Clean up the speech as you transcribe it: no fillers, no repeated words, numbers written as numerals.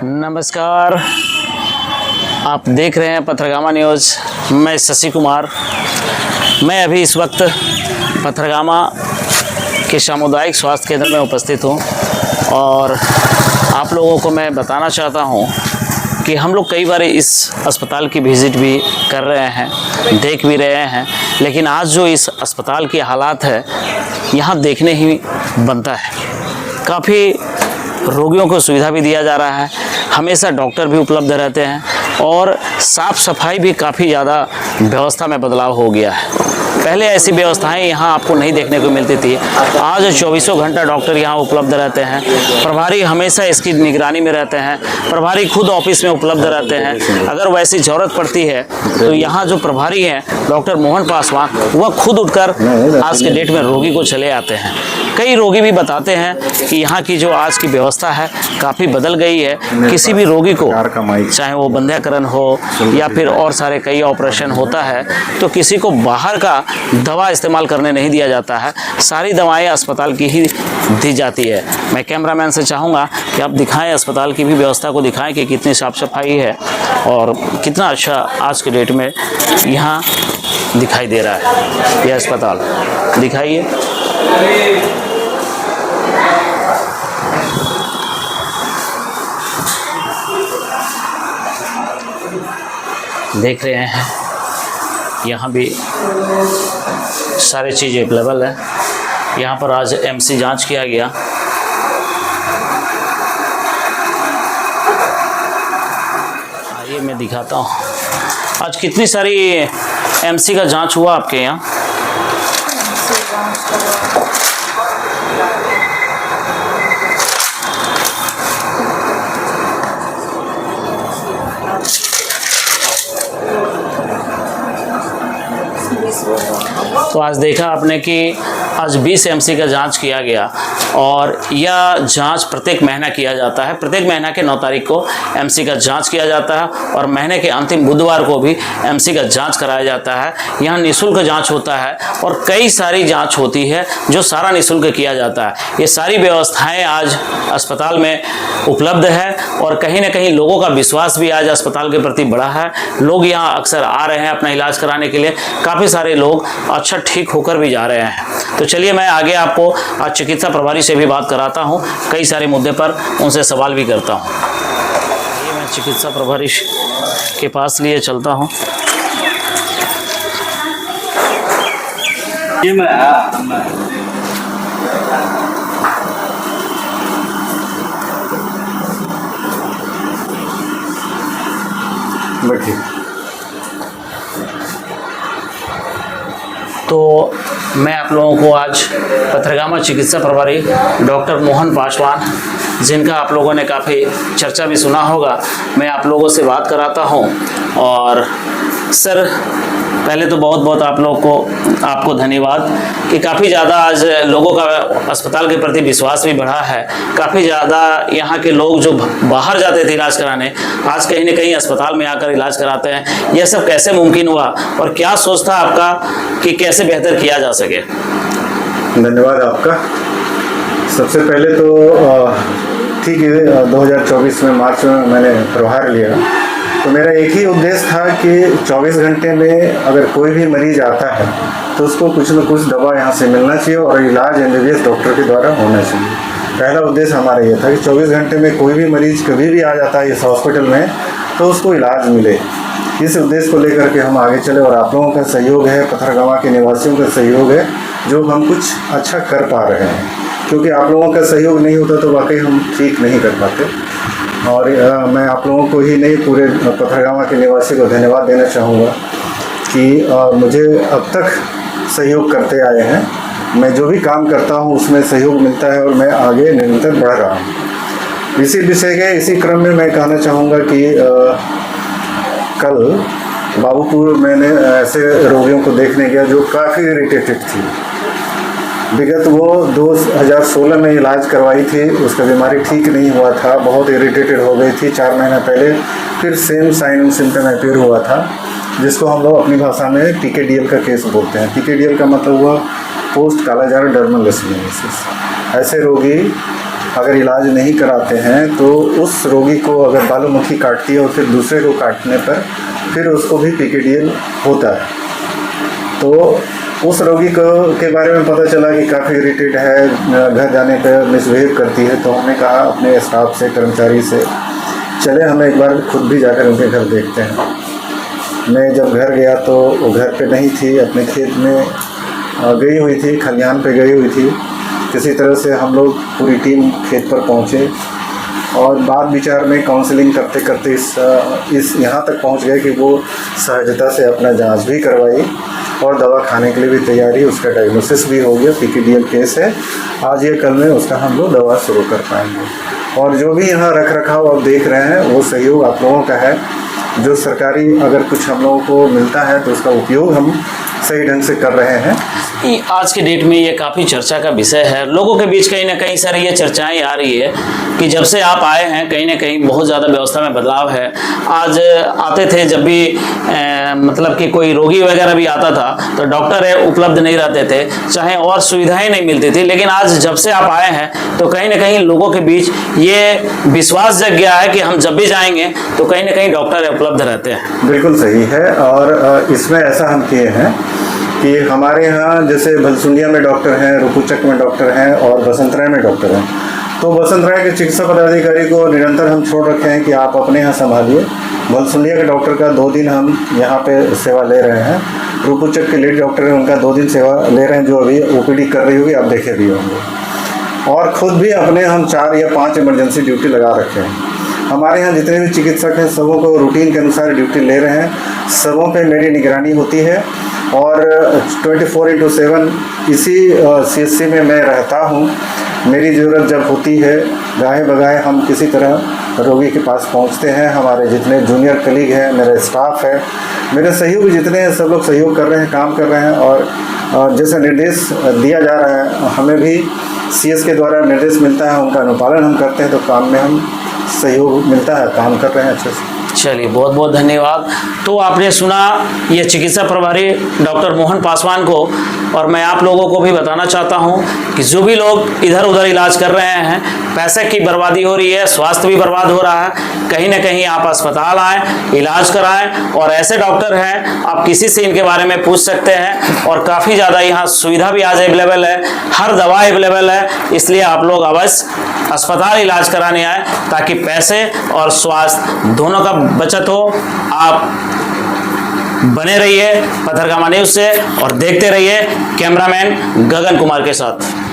नमस्कार, आप देख रहे हैं पथरगामा न्यूज़। मैं शशि कुमार। मैं अभी इस वक्त पथरगामा के सामुदायिक स्वास्थ्य केंद्र में उपस्थित हूं और आप लोगों को मैं बताना चाहता हूं कि हम लोग कई बार इस अस्पताल की विज़िट भी कर रहे हैं, देख भी रहे हैं, लेकिन आज जो इस अस्पताल की हालात है यहाँ देखने ही बनता है। काफ़ी रोगियों को सुविधा भी दिया जा रहा है, हमेशा डॉक्टर भी उपलब्ध रहते हैं और साफ़ सफाई भी काफ़ी ज़्यादा व्यवस्था में बदलाव हो गया है। पहले ऐसी व्यवस्थाएं यहाँ आपको नहीं देखने को मिलती थी। आज 24 घंटा डॉक्टर यहाँ उपलब्ध रहते हैं, प्रभारी हमेशा इसकी निगरानी में रहते हैं, प्रभारी खुद ऑफिस में उपलब्ध रहते हैं। अगर वैसी ज़रूरत पड़ती है तो यहाँ जो प्रभारी हैं डॉक्टर मोहन पासवान, वह खुद उठकर आज के डेट में रोगी को चले आते हैं। कई रोगी भी बताते हैं कि यहाँ की जो आज की व्यवस्था है काफ़ी बदल गई है। किसी भी रोगी को, चाहे वो बंध्याकरण हो या फिर और सारे कई ऑपरेशन होता है, तो किसी को बाहर का दवा इस्तेमाल करने नहीं दिया जाता है। सारी दवाएं अस्पताल की ही दी जाती है। मैं कैमरामैन से चाहूँगा कि आप दिखाएं, अस्पताल की भी व्यवस्था को दिखाएं कि कितनी साफ़ सफाई है और कितना अच्छा आज के डेट में यहाँ दिखाई दे रहा है। यह अस्पताल दिखाइए। देख रहे हैं यहाँ भी सारी चीज़ अवेलेबल है। यहाँ पर आज एमसी जांच किया गया। आइए मैं दिखाता हूँ आज कितनी सारी एमसी का जांच हुआ आपके यहाँ। तो आज देखा आपने कि आज 20 एमसी का जांच किया गया और यह जांच प्रत्येक महीना किया जाता है। प्रत्येक महीना के 9 तारीख को एमसी का जांच किया जाता है और महीने के अंतिम बुधवार को भी एमसी का जांच कराया जाता है। यहाँ निःशुल्क जांच होता है और कई सारी जांच होती है जो सारा निःशुल्क किया जाता है। ये सारी व्यवस्थाएं आज अस्पताल में उपलब्ध है और कहीं ना कहीं लोगों का विश्वास भी आज अस्पताल के प्रति बढ़ा है। लोग यहाँ अक्सर आ रहे हैं अपना इलाज कराने के लिए। काफ़ी सारे लोग अच्छा ठीक होकर भी जा रहे हैं। तो चलिए मैं आगे आपको आज चिकित्सा प्रभारी से भी बात कराता हूं, कई सारे मुद्दे पर उनसे सवाल भी करता हूं। ये मैं चिकित्सा प्रभारी के पास लिए चलता हूं। ये मैं बैठिए। तो मैं आप लोगों को आज पथरगामा चिकित्सा प्रभारी डॉक्टर मोहन पासवान, जिनका आप लोगों ने काफ़ी चर्चा भी सुना होगा, मैं आप लोगों से बात कराता हूं। और सर, पहले तो बहुत बहुत आपको धन्यवाद कि काफ़ी ज़्यादा आज लोगों का अस्पताल के प्रति विश्वास भी बढ़ा है। काफ़ी ज़्यादा यहाँ के लोग जो बाहर जाते थे इलाज कराने, आज कहीं न कहीं अस्पताल में आकर इलाज कराते हैं। यह सब कैसे मुमकिन हुआ और क्या सोच था आपका कि कैसे बेहतर किया जा सके? धन्यवाद आपका। सबसे पहले तो ठीक है, 2024 में मार्च में मैंने प्रभार लिया तो मेरा एक ही उद्देश्य था कि 24 घंटे में अगर कोई भी मरीज आता है तो उसको कुछ न कुछ दवा यहाँ से मिलना चाहिए और इलाज एमबीबीएस डॉक्टर के द्वारा होना चाहिए। पहला उद्देश्य हमारा ये था कि 24 घंटे में कोई भी मरीज कभी भी आ जाता है इस हॉस्पिटल में तो उसको इलाज मिले। इस उद्देश्य को लेकर के हम आगे चले और आप लोगों का सहयोग है, पथरगामा के निवासियों का सहयोग है, जो हम कुछ अच्छा कर पा रहे हैं। क्योंकि आप लोगों का सहयोग नहीं होता तो वाकई हम ठीक नहीं कर पाते। और मैं आप लोगों को ही नहीं, पूरे पथरगामा के निवासी को धन्यवाद देना चाहूँगा कि मुझे अब तक सहयोग करते आए हैं। मैं जो भी काम करता हूँ उसमें सहयोग मिलता है और मैं आगे निरंतर बढ़ रहा हूँ। इसी विषय के इसी क्रम में मैं कहना चाहूँगा कि कल बाबूपुर मैंने ऐसे रोगियों को देखने गया जो काफ़ी इरिटेटेड थी। विगत वो 2016 में इलाज करवाई थी, उसका बीमारी ठीक नहीं हुआ था, बहुत इरिटेटेड हो गई थी। 4 महीना पहले फिर सेम साइन सिम्टम अपीयर हुआ था, जिसको हम लोग अपनी भाषा में PKDL का केस बोलते हैं। PKDL का मतलब हुआ पोस्ट कालाजार डर्मल लेसिमियासिस। ऐसे रोगी अगर इलाज नहीं कराते हैं तो उस रोगी को अगर बालूमुखी काटती है और फिर दूसरे को काटने पर फिर उसको भी PKDL होता है। तो उस रोगी को के बारे में पता चला कि काफ़ी इरिटेट है, घर जाने पर मिसबिहेव करती है, तो हमने कहा अपने स्टाफ से, कर्मचारी से, चले हम एक बार खुद भी जाकर उनके घर देखते हैं। मैं जब घर गया तो वो घर पे नहीं थी, अपने खेत में गई हुई थी, खलिहान पे गई हुई थी। किसी तरह से हम लोग पूरी टीम खेत पर पहुँचे और बात विचार में काउंसलिंग करते करते इस यहाँ तक पहुँच गए कि वो सहजता से अपना जांच भी करवाई और दवा खाने के लिए भी तैयारी, उसका डायग्नोसिस भी हो गया, PKDL केस है। आज या कल में उसका हम लोग दवा शुरू कर पाएंगे। और जो भी यहाँ रख रखाव आप देख रहे हैं वो सहयोग आप लोगों का है। जो सरकारी अगर कुछ हम लोगों को मिलता है तो उसका उपयोग हम सही ढंग से कर रहे हैं। आज के डेट में ये काफ़ी चर्चा का विषय है, लोगों के बीच कहीं ना कहीं सर ये चर्चाएं आ रही है कि जब से आप आए हैं कहीं ना कहीं बहुत ज़्यादा व्यवस्था में बदलाव है। आज आते थे जब भी मतलब कि कोई रोगी वगैरह भी आता था तो डॉक्टर उपलब्ध नहीं रहते थे, चाहे और सुविधाएं नहीं मिलती थी, लेकिन आज जब से आप आए हैं तो कहीं ना कहीं लोगों के बीच ये विश्वास जग गया है कि हम जब भी जाएंगे तो कहीं ना कहीं डॉक्टर उपलब्ध रहते हैं। बिल्कुल सही है। और इसमें ऐसा हम किए हैं कि हमारे यहाँ जैसे भलसुंडिया में डॉक्टर हैं, रुपुचक में डॉक्टर हैं और बसंतराय में डॉक्टर हैं। तो बसंतराय के चिकित्सा पदाधिकारी को निरंतर हम छोड़ रखे हैं कि आप अपने यहाँ संभालिए। भलसुंडिया के डॉक्टर का 2 दिन हम यहाँ पे सेवा ले रहे हैं। रुपुचक के लीड डॉक्टर हैं, उनका 2 दिन सेवा ले रहे हैं, जो अभी OPD कर रही होगी, आप देखे भी होंगे। और ख़ुद भी अपने हम 4 या 5 इमरजेंसी ड्यूटी लगा रखे हैं। हमारे यहाँ जितने भी चिकित्सक हैं सबों को रूटीन के अनुसार ड्यूटी ले रहे हैं, सबों पे मेरी निगरानी होती है और 24/7 इसी CHC में मैं रहता हूँ। मेरी ज़रूरत जब होती है गाहे बगाहे हम किसी तरह रोगी के पास पहुँचते हैं। हमारे जितने जूनियर कलीग हैं, मेरा स्टाफ है, मेरे सहयोगी जितने हैं, सब लोग सहयोग कर रहे हैं, काम कर रहे हैं। और जैसा निर्देश दिया जा रहा है, हमें भी CS के द्वारा निर्देश मिलता है, उनका अनुपालन हम करते हैं, तो काम में हम सहयोग मिलता है, काम कर रहे हैं अच्छे से। चलिए, बहुत बहुत धन्यवाद। तो आपने सुना ये चिकित्सा प्रभारी डॉक्टर मोहन पासवान को, और मैं आप लोगों को भी बताना चाहता हूं कि जो भी लोग इधर उधर इलाज कर रहे हैं, पैसे की बर्बादी हो रही है, स्वास्थ्य भी बर्बाद हो रहा है, कहीं ना कहीं आप अस्पताल आएँ, इलाज कराएं। और ऐसे डॉक्टर हैं, आप किसी से इनके बारे में पूछ सकते हैं और काफ़ी ज़्यादा यहाँ सुविधा भी आज अवेलेबल है, हर दवा अवेलेबल है। इसलिए आप लोग अवश्य अस्पताल इलाज कराने आए ताकि पैसे और स्वास्थ्य दोनों का बचत हो। आप बने रहिए पथरगामा न्यूज़ से और देखते रहिए कैमरामैन गगन कुमार के साथ।